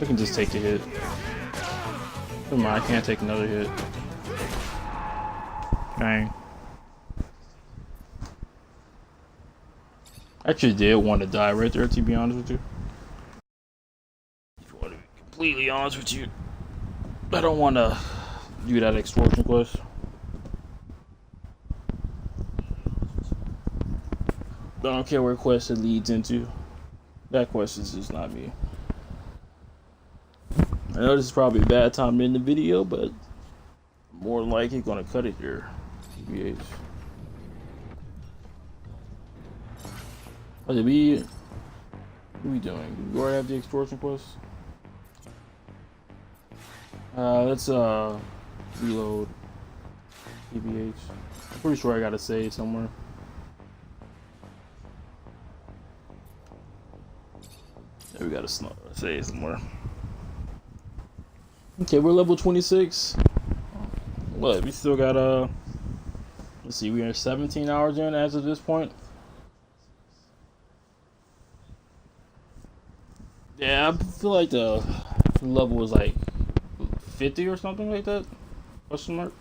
I can just take the hit. Never mind, I can't take another hit. Dang. I actually did want to die right there, to be honest with you. If you want to be completely honest with you, I don't want to do that extortion quest. I don't care where quest it leads into. That quest is just not me. I know this is probably a bad time in the video, but more than likely gonna cut it here. TBH. What are we doing? Do we already have the extortion quest? Let's reload. TBH. I'm pretty sure I gotta save somewhere. Yeah, we gotta save somewhere. Okay, we're level 26. What? We still got let's see, we are 17 hours in as of this point. Yeah, I feel like the level was like 50 or something like that. Question mark.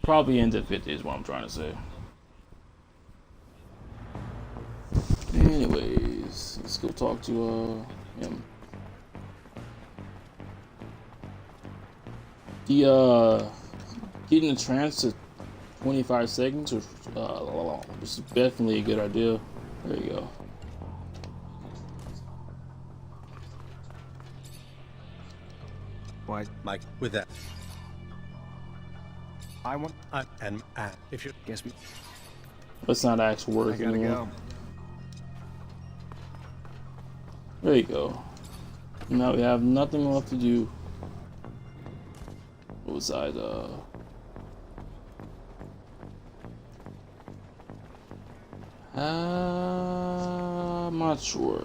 Probably ends at 50 is what I'm trying to say. Anyways, let's go talk to him. The getting the trance to 25 seconds which is definitely a good idea. There you go. Why, Mike, with that, I want, and if you guess me, Let's not ask work anymore. go. There you go. Now we have nothing left to do. Besides, I'm not sure.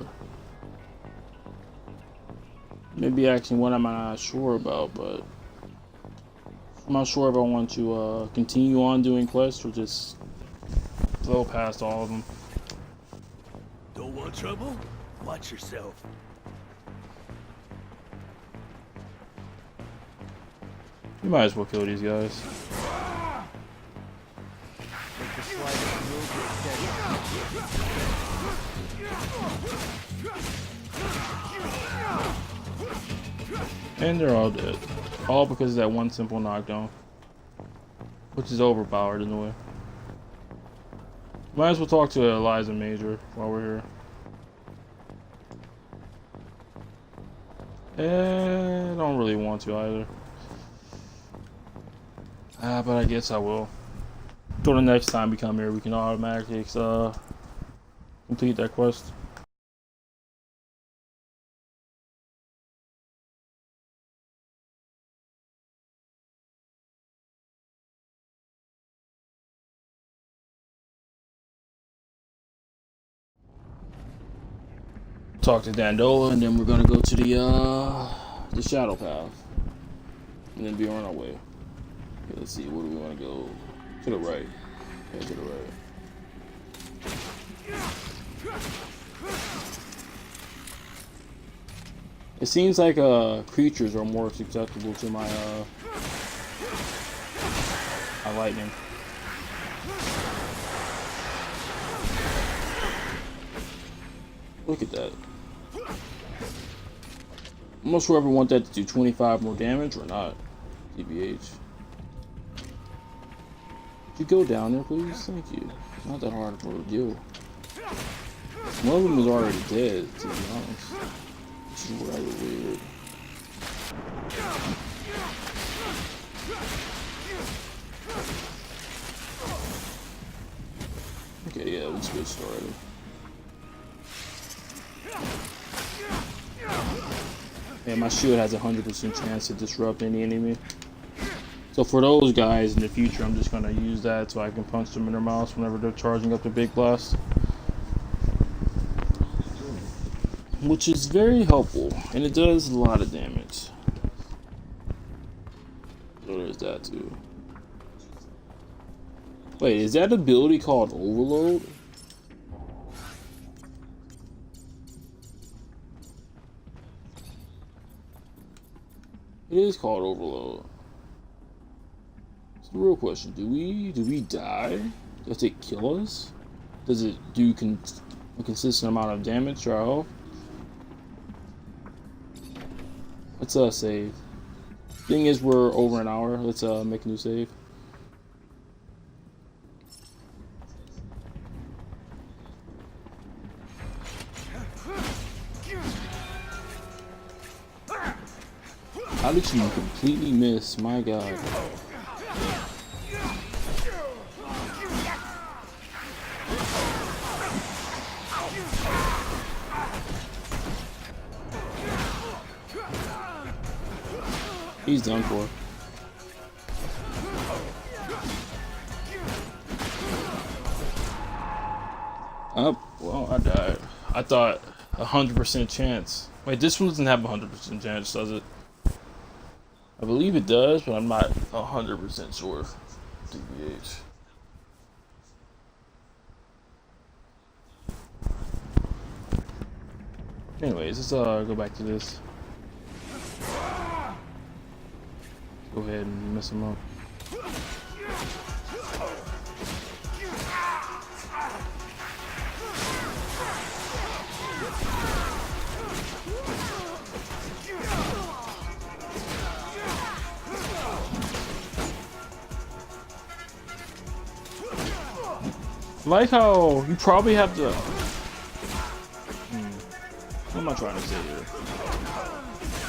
Maybe actually what I'm not sure about, but I'm not sure if I want to continue on doing quests or just blow past all of them. Don't want trouble? Watch yourself. You might as well kill these guys. And they're all dead. All because of that one simple knockdown. Which is overpowered in a way. Might as well talk to Eliza Major while we're here. And I don't really want to either. But I guess I will. So the next time we come here, we can automatically complete that quest. Talk to Dandola, and then we're gonna go to the Shadow Path, and then be on our way. Okay, let's see, where do we want to go? To the right. Yeah, to the right. It seems like creatures are more susceptible to my lightning. Look at that. I'm not sure if I want that to do 25 more damage or not. TBH. Could you go down there, please? Thank you. It's not that hard for a deal. One of them is already dead, to be honest. This is rather weird. Okay, yeah, let's get started. Yeah, my shield has a 100% chance to disrupt any enemy. So for those guys in the future, I'm just gonna use that so I can punch them in their mouths whenever they're charging up the big blast. Which is very helpful, and it does a lot of damage. So there's that too. Wait, is that ability called Overload? It is called overload. So the real question, do we die? Does it kill us? Does it do a consistent amount of damage to our health? Let's save. Thing is, we're over an hour. Let's make a new save. How did you completely miss? My God. He's done for. Oh, well, I died. I thought 100% chance. Wait, this one doesn't have 100% chance, does it? I believe it does, but I'm not 100% sure. DBH. Anyways, let's go back to this. Go ahead and mess him up. Like how you probably have to. What am I trying to say here?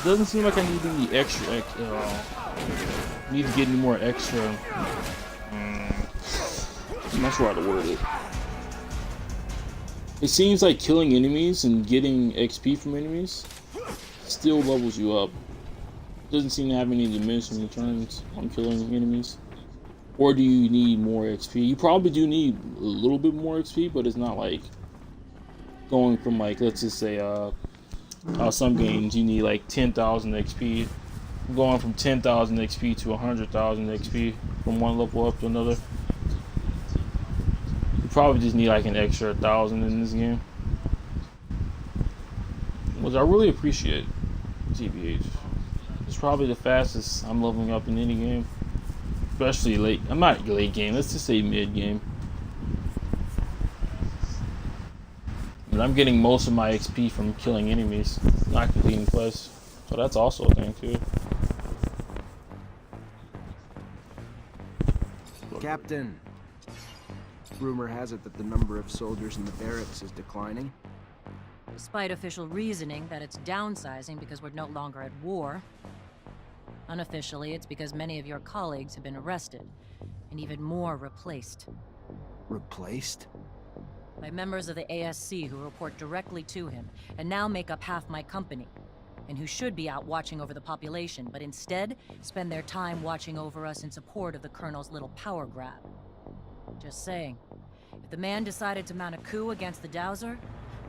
Doesn't seem like I need any extra. Need to get any more extra. I'm not sure how to word it. It seems like killing enemies and getting XP from enemies still levels you up. Doesn't seem to have any diminishing returns on killing enemies. Or do you need more XP? You probably do need a little bit more XP, but it's not like going from, like, let's just say some games you need like 10,000 XP. Going from 10,000 XP to 100,000 XP from one level up to another. You probably just need like an extra 1,000 in this game, which I really appreciate. TBH. It's probably the fastest I'm leveling up in any game, especially late. I'm not late game. Let's just say mid game. But I'm getting most of my XP from killing enemies, not completing quests. So that's also a thing too. Captain, rumor has it that the number of soldiers in the barracks is declining. Despite official reasoning that it's downsizing because we're no longer at war. Unofficially, it's because many of your colleagues have been arrested, and even more replaced. Replaced? By members of the ASC who report directly to him, and now make up half my company, and who should be out watching over the population, but instead spend their time watching over us in support of the Colonel's little power grab. Just saying, if the man decided to mount a coup against the Dowser,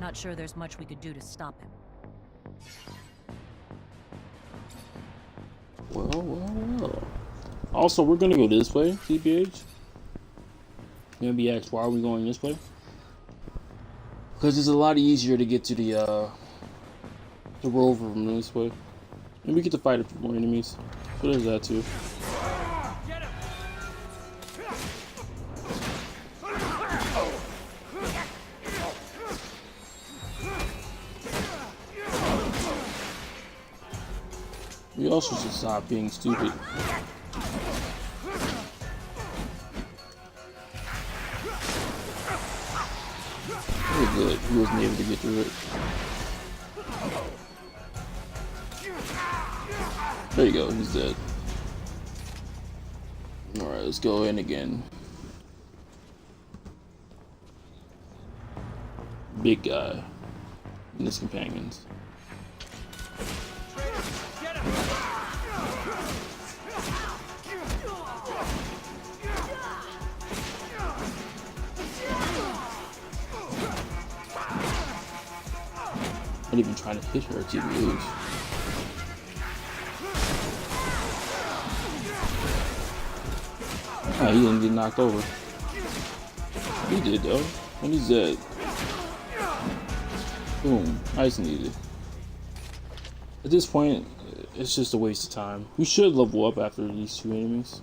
not sure there's much we could do to stop him. Well. Also, we're gonna go this way, TBH. Maybe ask why are we going this way? Because it's a lot easier to get to the rover from this way. And we get to fight a few more enemies. So there's that too. We also should stop being stupid. We're good. He wasn't able to get through it. There you go, he's dead. Alright, let's go in again. Big guy and his companions. Not even trying to hit her, TBH. Oh, he didn't get knocked over. He did though, and he's dead. Boom, nice and easy. At this point, it's just a waste of time. We should level up after these two enemies.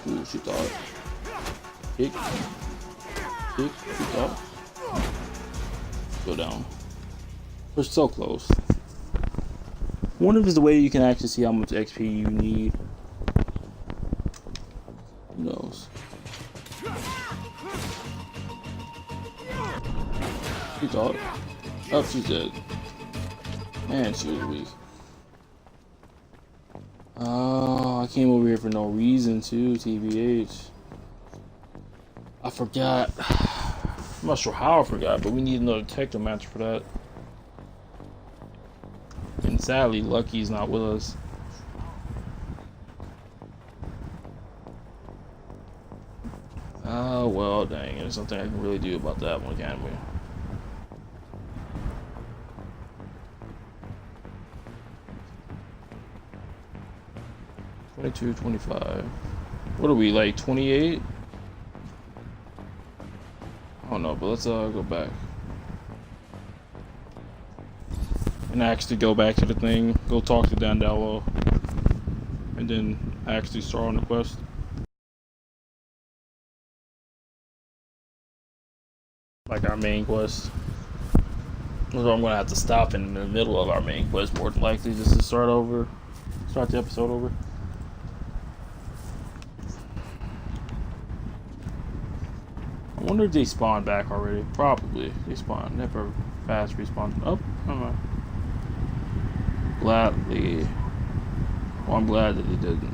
Ooh, she thought. Kick. Kick. She thought. Go down. We're so close. I wonder if there's a way you can actually see how much XP you need. Who knows? She thought. Oh, she's dead. Man, she was weak. Oh, I came over here for no reason too, TBH. I forgot. I'm not sure how I forgot, but we need another Technomancer for that. And sadly, Lucky's not with us. Oh, well, dang. There's something I can really do about that one, can't we? $22, $25. What are we, like 28? I don't know, but let's go back. And actually go back to the thing, go talk to Dandalo, and then actually start on the quest. Like our main quest. So I'm gonna have to stop in the middle of our main quest, more than likely, just to start the episode over. I wonder if they spawn back already. Probably. They spawn. Never fast respawn. Oh, never mind. Gladly. Well, I'm glad that they didn't.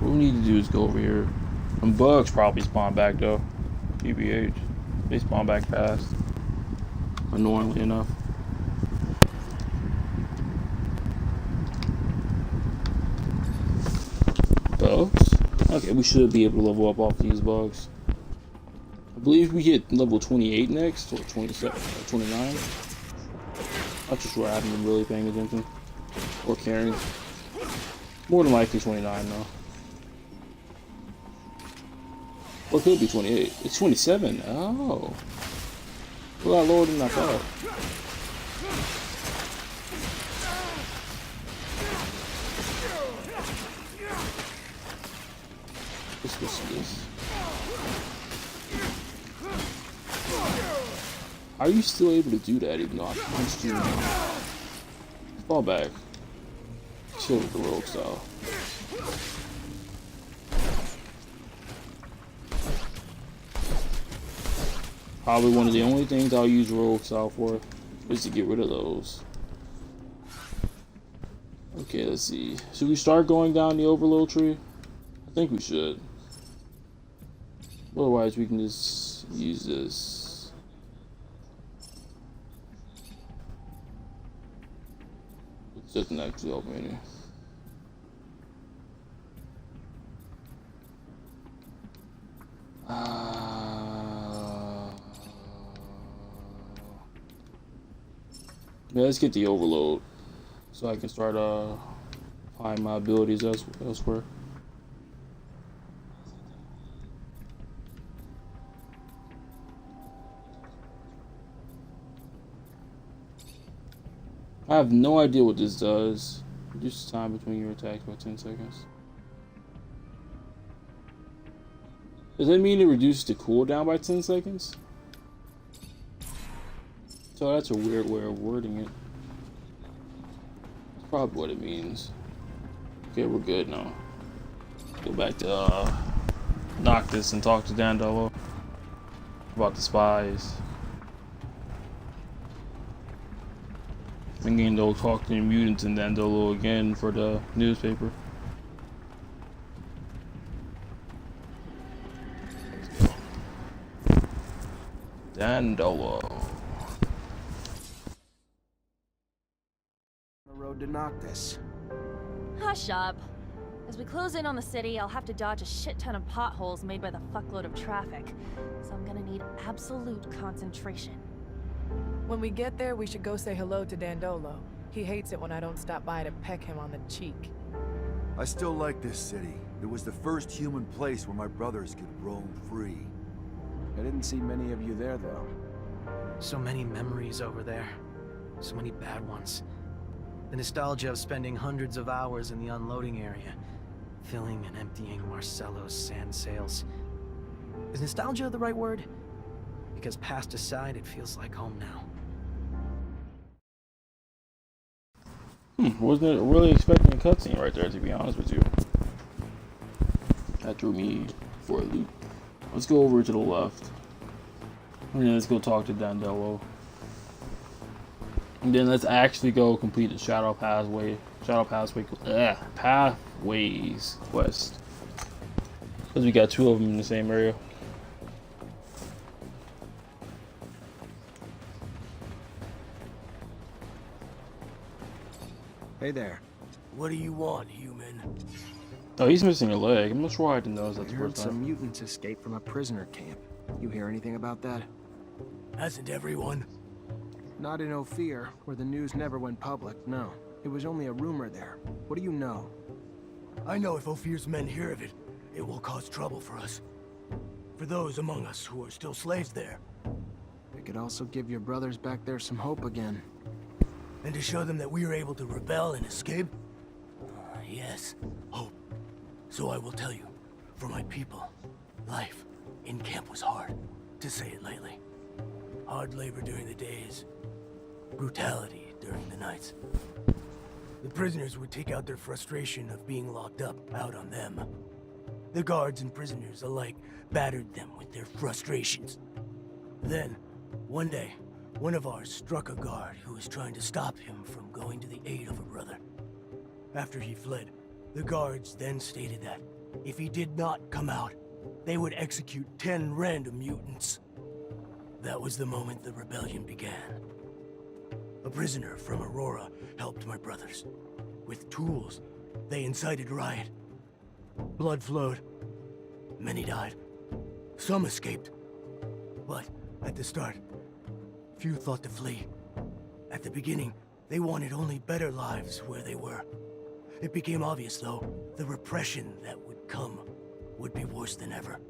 What we need to do is go over here. And bugs probably spawn back though. TBH. They spawn back fast. Annoyingly enough. Bugs? Okay, we should be able to level up off these bugs. I believe we hit level 28 next, or 27, or 29. Not too sure, I haven't been really paying attention. Or caring. More than likely 29 though. Or it could be 28. It's 27. Oh. A lot lower than I thought. Let's go see this. How are you still able to do that even though I punched you? Fall back. Chill with the rogue style. Probably one of the only things I'll use rogue style for is to get rid of those. Okay, let's see. Should we start going down the overload tree? I think we should. Otherwise, we can just use this. It doesn't actually help me any. Yeah, let's get the overload so I can start applying my abilities elsewhere. I have no idea what this does. Reduce the time between your attacks by 10 seconds. Does that mean it reduces the cooldown by 10 seconds? So that's a weird way of wording it. That's probably what it means. Okay, we're good now. Go back to Noctis and talk to Dandolo about the spies. Thinking they'll talk to the mutants and Dandolo again for the newspaper. Let's go. Dandolo. The road to Noctis. Hush up. As we close in on the city, I'll have to dodge a shit ton of potholes made by the fuckload of traffic. So I'm gonna need absolute concentration. When we get there, we should go say hello to Dandolo. He hates it when I don't stop by to peck him on the cheek. I still like this city. It was the first human place where my brothers could roam free. I didn't see many of you there, though. So many memories over there. So many bad ones. The nostalgia of spending hundreds of hours in the unloading area, filling and emptying Marcello's sand sails. Is nostalgia the right word? Because past aside, it feels like home now. Wasn't really expecting a cutscene right there, to be honest with you. That threw me for a loop. Let's go over to the left. And then let's go talk to Dandello. And then let's actually go complete the Pathways quest. Because we got 2 of them in the same area. Hey there. What do you want, human? Oh, he's missing a leg. I'm not sure why I didn't notice that I the heard first some time. mutants escaped from a prisoner camp. You hear anything about that? Hasn't everyone? Not in Ophir, where the news never went public, no. It was only a rumor there. What do you know? I know if Ophir's men hear of it, it will cause trouble for us. For those among us who are still slaves there. It could also give your brothers back there some hope again. And to show them that we are able to rebel and escape? Yes, hope. So I will tell you, for my people, life in camp was hard, to say it lightly. Hard labor during the days, brutality during the nights. The prisoners would take out their frustration of being locked up out on them. The guards and prisoners alike battered them with their frustrations. Then, one day, one of ours struck a guard who was trying to stop him from going to the aid of a brother. After he fled, the guards then stated that if he did not come out, they would execute 10 random mutants. That was the moment the rebellion began. A prisoner from Aurora helped my brothers. With tools, they incited riot. Blood flowed. Many died. Some escaped. But at the start, few thought to flee. At the beginning, they wanted only better lives where they were. It became obvious, though, the repression that would come would be worse than ever.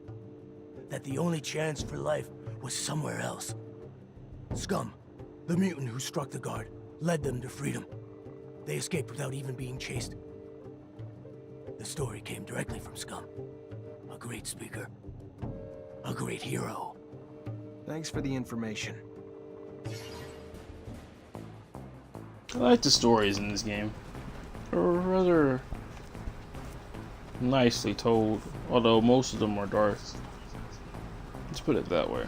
That the only chance for life was somewhere else. Scum, the mutant who struck the guard, led them to freedom. They escaped without even being chased. The story came directly from Scum. A great speaker. A great hero. Thanks for the information. I like the stories in this game. They're rather nicely told, although most of them are dark. Let's put it that way.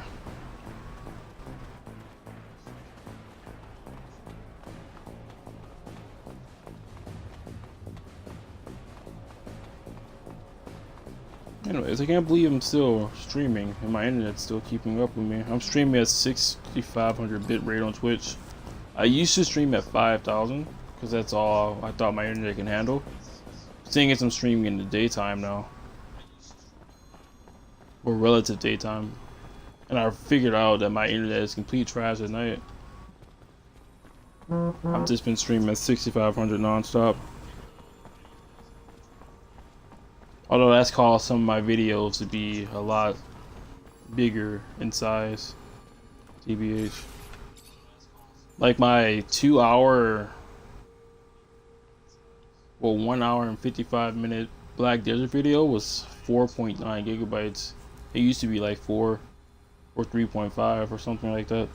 Anyways, I can't believe I'm still streaming and my internet's still keeping up with me. I'm streaming at 6500 bit rate on Twitch. I used to stream at 5000 because that's all I thought my internet can handle. Seeing as I'm streaming in the daytime now, or relative daytime, and I figured out that my internet is complete trash at night. I've just been streaming at 6500 non-stop. Although that's caused some of my videos to be a lot bigger in size, TBH. Like my 1 hour and 55 minute Black Desert video was 4.9 gigabytes. It used to be like 4 or 3.5 or something like that.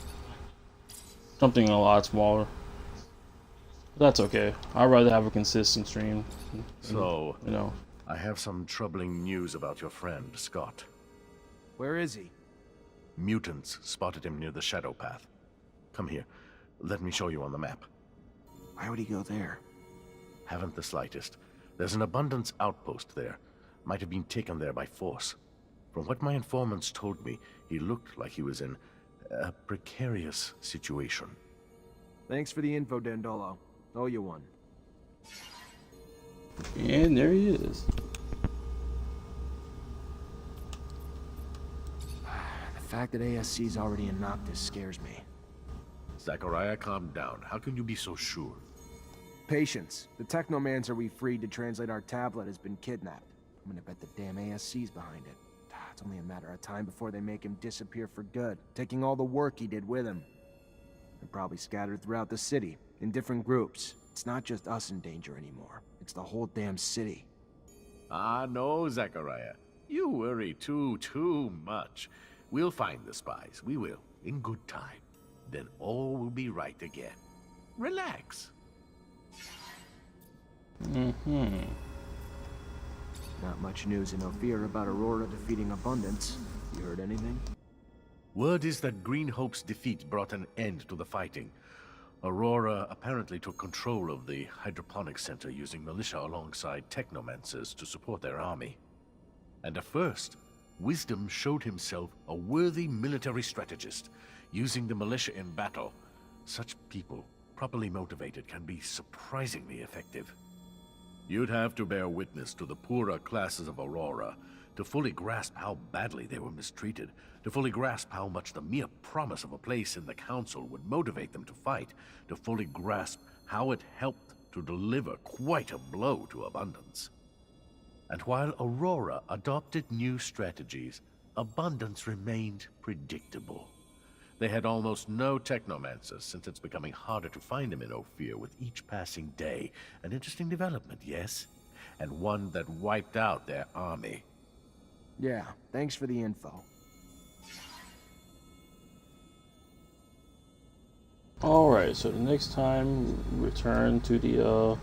Something a lot smaller. But that's okay. I'd rather have a consistent stream. So, you know. I have some troubling news about your friend, Scott. Where is he? Mutants spotted him near the Shadow Path. Come here. Let me show you on the map. Why would he go there? Haven't the slightest. There's an abundance outpost there. Might have been taken there by force. From what my informants told me, he looked like he was in a precarious situation. Thanks for the info, Dandolo. Owe you one. And there he is. The fact that ASC's already in Noctis scares me. Zachariah, calm down. How can you be so sure? Patience. The Technomancer we freed to translate our tablet has been kidnapped. I'm gonna bet the damn ASC's behind it. It's only a matter of time before they make him disappear for good, taking all the work he did with him. They're probably scattered throughout the city, in different groups. It's not just us in danger anymore. It's the whole damn city. Ah, no, Zachariah. You worry too much. We'll find the spies. We will, in good time. Then all will be right again. Relax. Not much news in Ophir about Aurora defeating Abundance. You heard anything? Word is that Green Hope's defeat brought an end to the fighting. Aurora apparently took control of the hydroponics center using militia alongside Technomancers to support their army. And at first, Wisdom showed himself a worthy military strategist, using the militia in battle. Such people, properly motivated, can be surprisingly effective. You'd have to bear witness to the poorer classes of Aurora to fully grasp how badly they were mistreated, to fully grasp how much the mere promise of a place in the council would motivate them to fight, to fully grasp how it helped to deliver quite a blow to Abundance. And while Aurora adopted new strategies, Abundance remained predictable. They had almost no Technomancers, since it's becoming harder to find them in Ophir with each passing day. An interesting development, yes? And one that wiped out their army. Yeah, thanks for the info. Alright, so the next time we return to the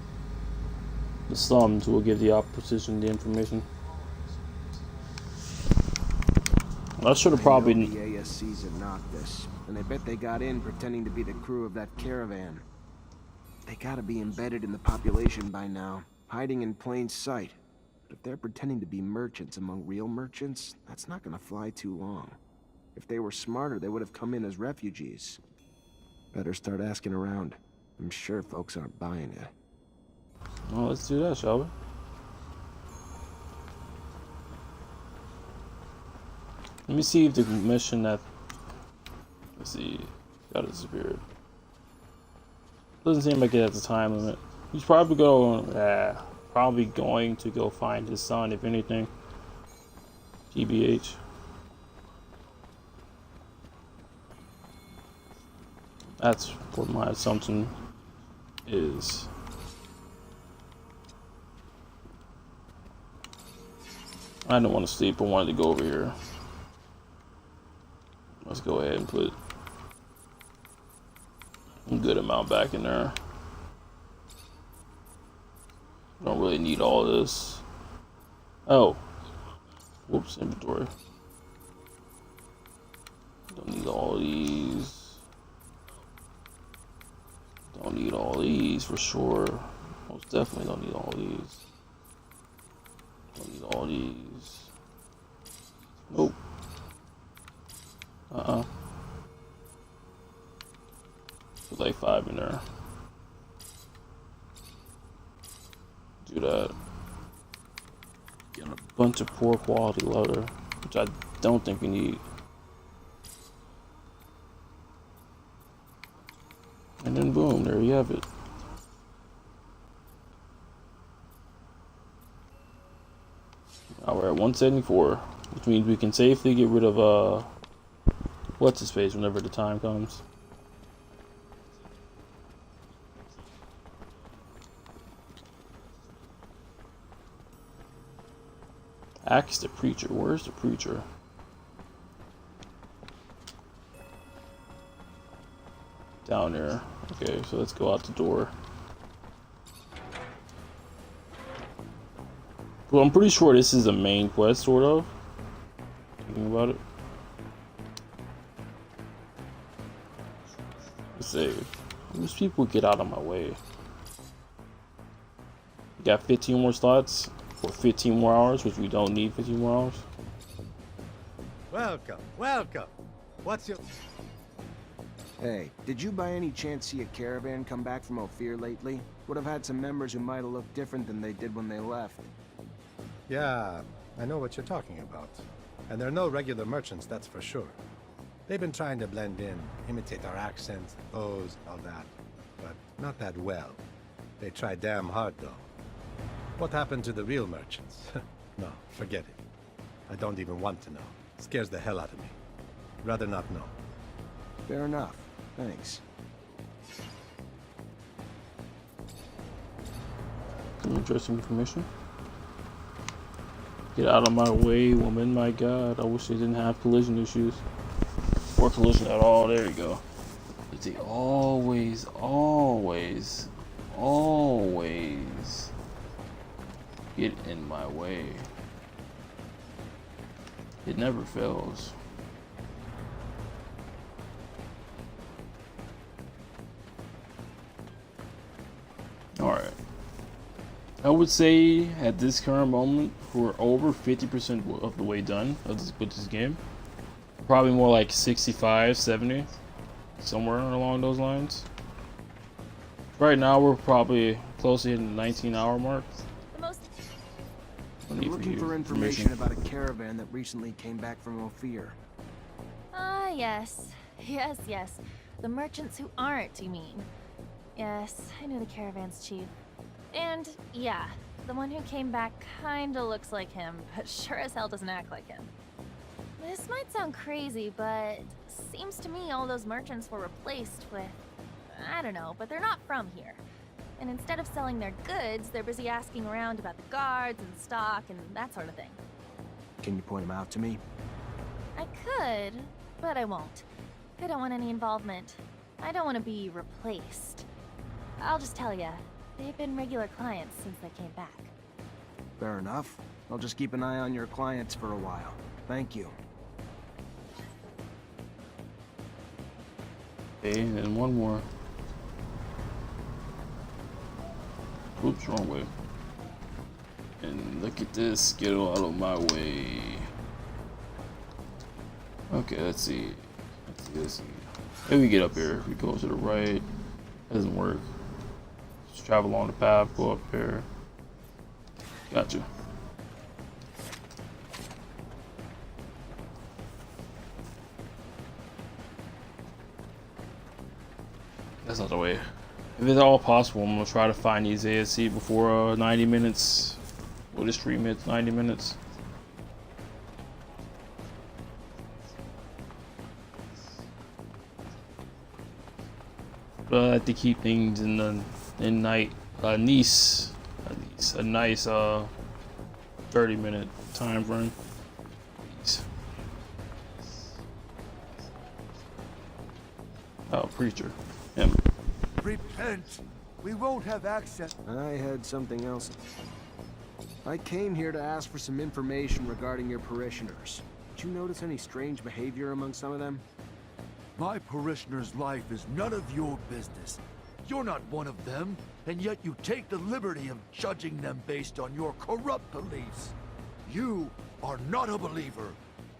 slums, we'll give the opposition the information. I should have probably... The ASC's at Noctis, and I bet they got in pretending to be the crew of that caravan. They gotta be embedded in the population by now, hiding in plain sight. But if they're pretending to be merchants among real merchants, that's not gonna fly too long. If they were smarter, they would have come in as refugees. Better start asking around. I'm sure folks aren't buying it. Well, let's do that, shall we? Let me see if the mission that... Let's see. Got disappeared. Doesn't seem like it has a time limit. He's probably probably going to go find his son, if anything. GBH. That's what my assumption is. I don't want to sleep. I wanted to go over here. Let's go ahead and put a good amount back in there. Don't really need all this. Oh. Whoops, inventory. Don't need all these. Don't need all these for sure. Most definitely don't need all these. Don't need all these. Nope. Put like 5 in there. Do that. Get a bunch of poor quality leather, which I don't think we need. And then boom, there you have it. Now we're at 174, which means we can safely get rid of what's his face whenever the time comes. Axe the preacher. Where's the preacher? Down there. Okay, so let's go out the door. Well, I'm pretty sure this is the main quest, sort of. Thinking about it. Let's save. These people get out of my way. You got 15 more slots for 15 more hours, which we don't need 15 more hours. Welcome, welcome. What's your... Hey, did you by any chance see a caravan come back from Ophir lately? Would have had some members who might have looked different than they did when they left. Yeah, I know what you're talking about. And they're no regular merchants, that's for sure. They've been trying to blend in, imitate our accents, pose, all that. But not that well. They try damn hard, though. What happened to the real merchants? No, forget it. I don't even want to know. It scares the hell out of me. Rather not know. Fair enough. Thanks. Interesting information. Get out of my way, woman. My god, I wish they didn't have collision issues. Or collision at all. There you go. They always get in my way. It never fails. Alright. I would say at this current moment we're over 50% of the way done with this game. Probably more like 65, 70, somewhere along those lines. Right now we're probably close to hitting the 19-hour mark. I'm looking for information about a caravan that recently came back from Ophir. Ah, yes. Yes. The merchants who aren't, you mean? Yes, I knew the caravan's chief. And, yeah, the one who came back kinda looks like him, but sure as hell doesn't act like him. This might sound crazy, but seems to me all those merchants were replaced with... I don't know, but they're not from here. And instead of selling their goods, they're busy asking around about the guards and stock and that sort of thing. Can you point them out to me? I could, but I won't. I don't want any involvement. I don't want to be replaced. I'll just tell ya, they've been regular clients since they came back. Fair enough. I'll just keep an eye on your clients for a while. Thank you. Okay, and then one more. Oops, wrong way. And look at this, get out of my way. Okay, let's see. Maybe we get up here. We go to the right. Doesn't work. Just travel along the path, go up here. Gotcha. That's not the way. If it's all possible, I'm gonna try to find these ASC before 90 minutes. We'll just stream it 90 minutes. But I like to keep things in night. A nice 30-minute time frame. Oh, preacher. Him. Repent! We won't have access. I had something else. I came here to ask for some information regarding your parishioners. Did you notice any strange behavior among some of them? My parishioner's life is none of your business. You're not one of them, and yet you take the liberty of judging them based on your corrupt beliefs. You are not a believer.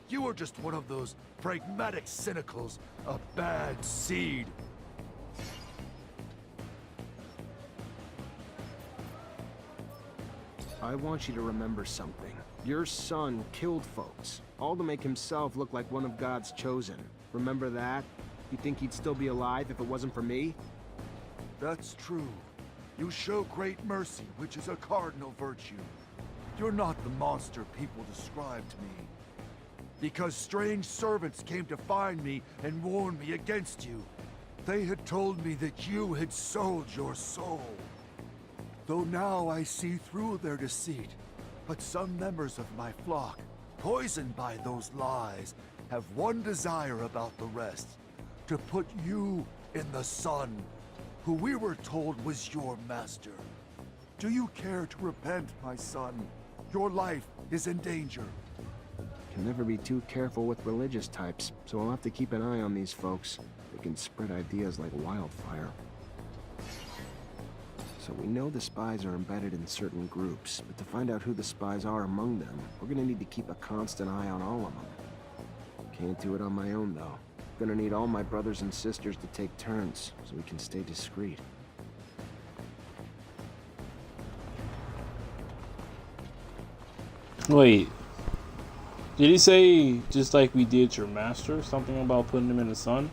You are just one of those pragmatic cynicals, a bad seed. I want you to remember something. Your son killed folks, all to make himself look like one of God's chosen. Remember that? You think he'd still be alive if it wasn't for me? That's true. You show great mercy, which is a cardinal virtue. You're not the monster people describe to me. Because strange servants came to find me and warn me against you. They had told me that you had sold your soul. Though now I see through their deceit, but some members of my flock, poisoned by those lies, have one desire about the rest, to put you in the sun, who we were told was your master. Do you care to repent, my son? Your life is in danger. Can never be too careful with religious types, so I'll have to keep an eye on these folks. They can spread ideas like wildfire. So we know the spies are embedded in certain groups, but to find out who the spies are among them, we're gonna need to keep a constant eye on all of them. Can't do it on my own, though. Gonna need all my brothers and sisters to take turns, so we can stay discreet. Wait. Did he say, just like we did your master, something about putting him in the sun?